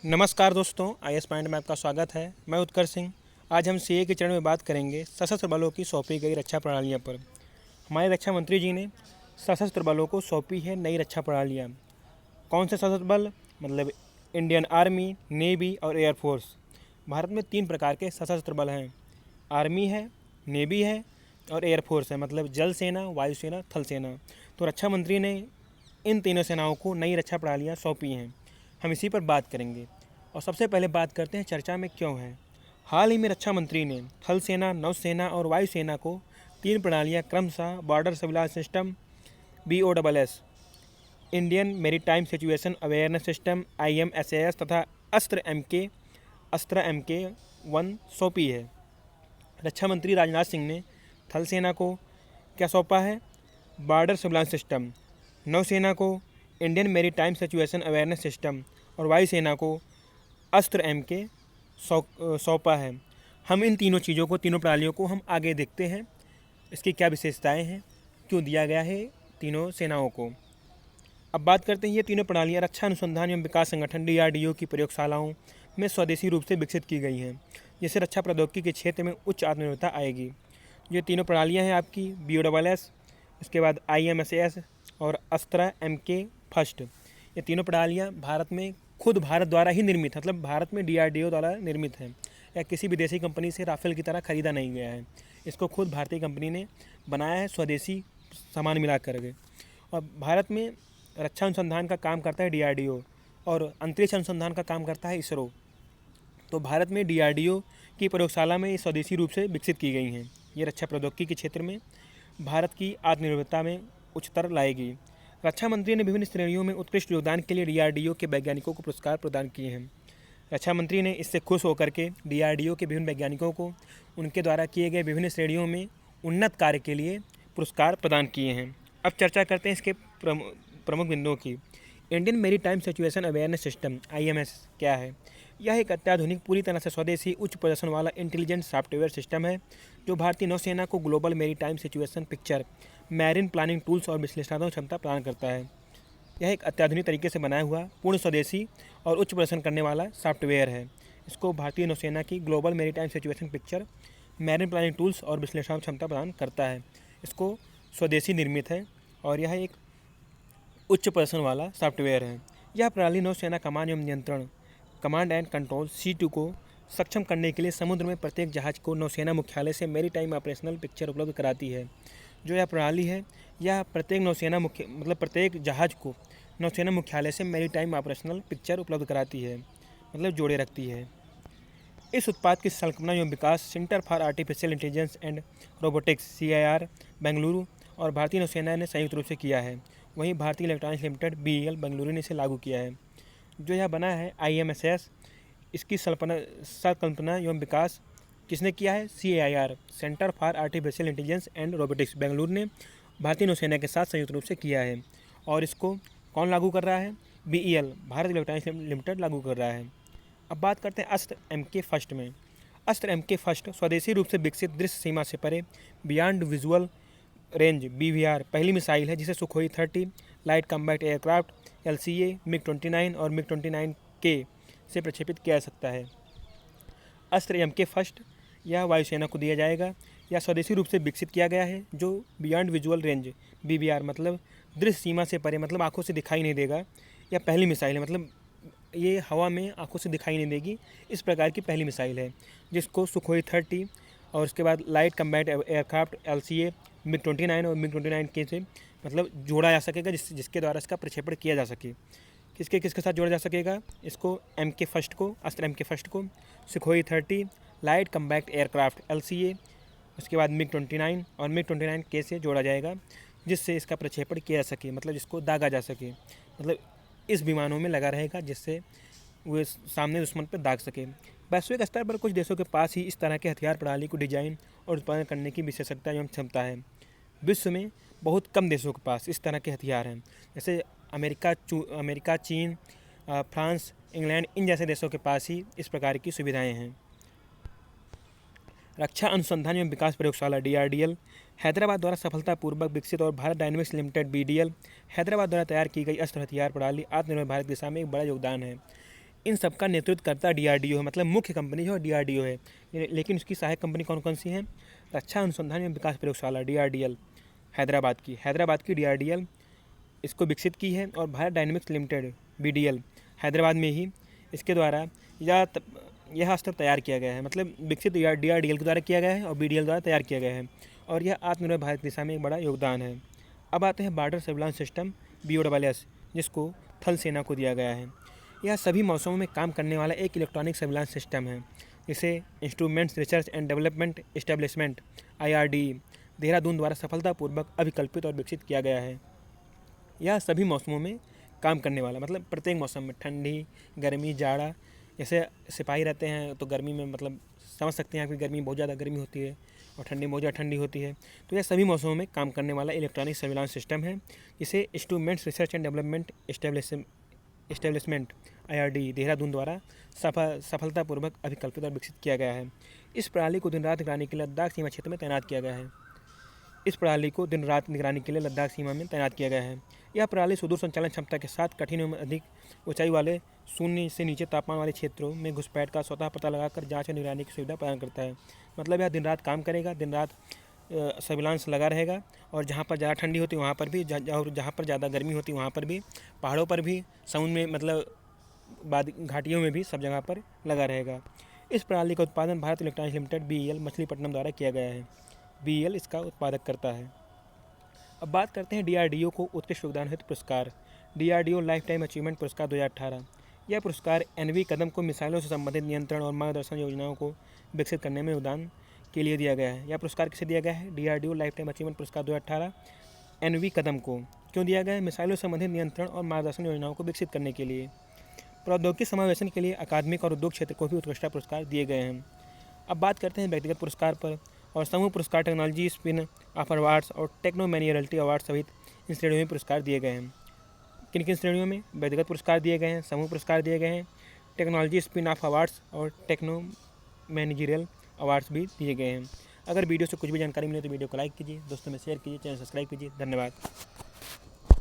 नमस्कार दोस्तों, IS point में आपका स्वागत है। मैं उत्कर्ष सिंह। आज हम सीए के चरण में बात करेंगे सशस्त्र बलों की सौंपी गई रक्षा प्रणालियों पर। हमारे रक्षा मंत्री जी ने सशस्त्र बलों को सौंपी है नई रक्षा प्रणालियाँ। कौन से सशस्त्र बल? मतलब इंडियन आर्मी, नेवी और एयरफोर्स। भारत में 3 प्रकार के सशस्त्र बल हैं। आर्मी है, नेवी है और एयरफोर्स है, मतलब जल सेना, वायुसेना, थल सेना। तो रक्षा मंत्री ने इन तीनों सेनाओं को नई रक्षा प्रणालियाँ सौंपी हैं। हम इसी पर बात करेंगे और सबसे पहले बात करते हैं चर्चा में क्यों है। हाल ही में रक्षा मंत्री ने थल सेना, नौसेना और वायुसेना को 3 प्रणालियाँ क्रमशः border surveillance system BOSS, Indian maritime situation awareness system IMSAS तथा अस्त्र MK-1 सौंपी है। रक्षा मंत्री राजनाथ सिंह ने थल सेना को क्या सौंपा है? Border surveillance system. नौसेना को Indian maritime situation awareness system और वायुसेना को अस्त्र MK सौंपा है। हम इन तीनों चीज़ों को, तीनों प्रणालियों को हम आगे देखते हैं, इसकी क्या विशेषताएं हैं, क्यों दिया गया है तीनों सेनाओं को। अब बात करते हैं ये तीनों प्रणालियाँ रक्षा अनुसंधान एवं विकास संगठन DRDO की प्रयोगशालाओं में स्वदेशी रूप से विकसित की गई हैं, जिससे रक्षा प्रौद्योगिकी के क्षेत्र में उच्च आत्मनिर्भरता आएगी। ये तीनों प्रणालियाँ हैं आपकी BOSS, उसके बाद IMSAS और अस्त्र MK फर्स्ट। ये तीनों प्रणालियाँ भारत में खुद भारत द्वारा ही निर्मित, मतलब भारत में DRDO द्वारा निर्मित है, या किसी विदेशी कंपनी से राफेल की तरह खरीदा नहीं गया है। इसको खुद भारतीय कंपनी ने बनाया है, स्वदेशी सामान मिला करके। और भारत में रक्षा अनुसंधान का काम करता है DRDO और अंतरिक्ष अनुसंधान का काम करता है ISRO। तो भारत में DRDO की प्रयोगशाला में ये स्वदेशी रूप से विकसित की गई हैं। ये रक्षा प्रौद्योगिकी के क्षेत्र में भारत की आत्मनिर्भरता में उच्चतर लाएगी। रक्षा मंत्री ने विभिन्न श्रेणियों में उत्कृष्ट योगदान के लिए DRDO के वैज्ञानिकों को पुरस्कार प्रदान किए हैं। रक्षा मंत्री ने इससे खुश होकर के DRDO के विभिन्न वैज्ञानिकों को उनके द्वारा किए गए विभिन्न श्रेणियों में उन्नत कार्य के लिए पुरस्कार प्रदान किए हैं। अब चर्चा करते हैं इसके प्रमुख बिंदुओं की। Indian maritime situation awareness system IMS क्या है? यह एक अत्याधुनिक, पूरी तरह से स्वदेशी, उच्च प्रदर्शन वाला इंटेलिजेंट सॉफ्टवेयर सिस्टम है जो भारतीय नौसेना को global maritime situation picture, marine planning tools और विश्लेषणात्मक क्षमता प्रदान करता है। यह एक अत्याधुनिक तरीके से बनाया हुआ, पूर्ण स्वदेशी और उच्च प्रदर्शन करने वाला सॉफ्टवेयर है। इसको भारतीय नौसेना की global maritime situation picture, marine planning tools और विश्लेषणात्मक क्षमता प्रदान करता है। इसको स्वदेशी निर्मित है और यह एक उच्च प्रदर्शन वाला सॉफ्टवेयर है। यह प्रणाली नौसेना कमान एवं नियंत्रण, कमांड एंड कंट्रोल C2 को सक्षम करने के लिए समुद्र में प्रत्येक जहाज को नौसेना मुख्यालय से मेरीटाइम ऑपरेशनल पिक्चर उपलब्ध कराती है। जो यह प्रणाली है, यह प्रत्येक जहाज को नौसेना मुख्यालय से मेरीटाइम ऑपरेशनल पिक्चर उपलब्ध कराती है, मतलब जोड़े रखती है। इस उत्पाद की कल्पना एवं विकास centre for artificial intelligence and robotics CIR Bengaluru और भारतीय नौसेना ने संयुक्त रूप से किया है। वहीं भारतीय इलेक्ट्रॉनिक्स लिमिटेड BEL बेंगलुरु ने इसे लागू किया है। जो यह बना है IMSAS, इसकी कल्पना एवं विकास किसने किया है? CIR, centre for artificial intelligence and robotics Bengaluru ने भारतीय नौसेना के साथ संयुक्त रूप से किया है। और इसको कौन लागू कर रहा है? BEL, भारत इलेक्ट्रॉनिक्स लिमिटेड लागू कर रहा है। अब बात करते हैं अस्त्र MK फर्स्ट में। अस्त्र MK फर्स्ट स्वदेशी रूप से विकसित, दृश्य सीमा से परे, बियॉन्ड विजुअल रेंज BVR पहली मिसाइल है जिसे Sukhoi 30 light combat aircraft LCA, MiG-29 और MiG-29K से प्रक्षेपित किया जा सकता है। अस्त्र MK फर्स्ट यह वायुसेना को दिया जाएगा। यह स्वदेशी रूप से विकसित किया गया है, जो बियॉन्ड विजुअल रेंज BVR मतलब दृश्य सीमा से परे, मतलब आंखों से दिखाई नहीं देगा। यह पहली मिसाइल है, मतलब ये हवा में आंखों से दिखाई नहीं देगी, इस प्रकार की पहली मिसाइल है, जिसको सुखोई 30 और उसके बाद light combat aircraft LCA, MiG-29 और MiG-29K से मतलब जोड़ा जा सकेगा, जिसके द्वारा इसका प्रक्षेपण किया जा सके। किसके साथ जोड़ा जा सकेगा? इसको MK फर्स्ट को, अस्त्र MK फर्स्ट को Sukhoi 30 light combat aircraft LCA, उसके बाद MiG-29 और MiG-29K से जोड़ा जाएगा, जिससे इसका प्रक्षेपण किया जा सके, मतलब जिसको दागा जा सके, मतलब इस विमानों में लगा रहेगा जिससे वो सामने दुश्मन पर दाग सके। वैश्विक स्तर पर कुछ देशों के पास ही इस तरह के हथियार प्रणाली को डिजाइन और उत्पादन करने की विशेषज्ञता एवं क्षमता है। विश्व में बहुत कम देशों के पास इस तरह के हथियार हैं, जैसे अमेरिका, चीन, फ्रांस, इंग्लैंड, इन जैसे देशों के पास ही इस प्रकार की सुविधाएं हैं। रक्षा अनुसंधान एवं विकास प्रयोगशाला DRDL हैदराबाद द्वारा सफलतापूर्वक विकसित और Bharat dynamics limited BDL Hyderabad द्वारा तैयार की गई अस्त्र हथियार प्रणाली आत्मनिर्भर भारत दिशा में एक बड़ा योगदान है। इन सब का नेतृत्व करता DRDO है, मतलब मुख्य कंपनी जो DRDO है, लेकिन उसकी सहायक कंपनी कौन कौन सी हैं? रक्षा अनुसंधान एवं विकास प्रयोगशाला DRDL हैदराबाद की DRDL इसको विकसित की है, और Bharat dynamics limited BDL Hyderabad में ही इसके द्वारा यह अस्त्र तैयार किया गया है, मतलब विकसित DRDL के द्वारा किया गया है और BDL द्वारा तैयार किया गया है, और यह आत्मनिर्भर भारत की दिशा में एक बड़ा योगदान है। अब आते हैं बॉर्डर सर्विलांस सिस्टम BOSS, जिसको थल सेना को दिया गया है। यह सभी मौसमों में काम करने वाला एक इलेक्ट्रॉनिक सर्विलांस सिस्टम है, जिसे instruments research and development establishment IRDE Dehradun द्वारा सफलतापूर्वक अभिकल्पित और विकसित किया गया है। यह सभी मौसमों में काम करने वाला, मतलब प्रत्येक मौसम में, ठंडी, गर्मी, जाड़ा, जैसे सिपाही रहते हैं तो गर्मी में मतलब समझ सकते हैं आप कि गर्मी बहुत ज़्यादा गर्मी होती है और ठंडी बहुत ज़्यादा ठंडी होती है, तो यह सभी मौसमों में काम करने वाला इलेक्ट्रॉनिक सर्विलांस सिस्टम है, जिसे instruments research and development establishment IRDE Dehradun द्वारा सफलतापूर्वक अभिकल्पित और विकसित किया गया है। इस प्रणाली को दिन रात निगरानी के लिए लद्दाख सीमा क्षेत्र में तैनात किया गया है। यह प्रणाली सुदूर संचालन क्षमता के साथ कठिन एवं अधिक ऊंचाई वाले शून्य से नीचे तापमान वाले क्षेत्रों में घुसपैठ का स्वतः पता लगाकर जांच और निगरानी की सुविधा प्रदान करता है। मतलब यह दिन रात काम करेगा, दिन रात सर्विलांस लगा रहेगा, और जहाँ पर ज़्यादा ठंडी होती है वहाँ पर भी, और जहाँ पर ज़्यादा गर्मी होती है वहाँ पर भी, पहाड़ों पर भी, समुद्र में, मतलब घाटियों में भी, सब जगह पर लगा रहेगा। इस प्रणाली का उत्पादन Bharat electronics limited BEL Machilipatnam द्वारा किया गया है। BEL इसका उत्पादक करता है। अब बात करते हैं DRDO को उत्कृष्ट योगदान हेतु पुरस्कार। DRDO लाइफ टाइम अचीवमेंट पुरस्कार 2018। यह पुरस्कार NV कदम को मिसाइलों से संबंधित नियंत्रण और मार्गदर्शन योजनाओं को विकसित करने में योगदान के लिए दिया गया है। यह पुरस्कार किसे दिया गया है? DRDO लाइफ टाइम अचीवमेंट पुरस्कार 2018 NV कदम को क्यों दिया गया है? मिसाइलों से संबंधित नियंत्रण और मार्गदर्शन योजनाओं को विकसित करने के लिए। प्रौद्योगिकी समावेशन के लिए अकादमिक और उद्योग क्षेत्र को भी उत्कृष्टता पुरस्कार दिए गए हैं। अब बात करते हैं व्यक्तिगत पुरस्कार पर, और समूह पुरस्कार टेक्नोलॉजी स्पिन ऑफ अवार्ड्स और टेक्नो मैनियरल्टी अवार्ड सहित इन श्रेणियों में पुरस्कार दिए गए हैं। किन किन श्रेणियों में? व्यक्तिगत पुरस्कार दिए गए हैं, समूह पुरस्कार दिए गए हैं, टेक्नोलॉजी स्पिन ऑफ अवार्ड्स और टेक्नो मैनेजरियल अवार्ड्स भी दिए गए हैं। अगर वीडियो से कुछ भी जानकारी मिले तो वीडियो को लाइक कीजिए, दोस्तों में शेयर कीजिए, चैनल सब्सक्राइब कीजिए। धन्यवाद।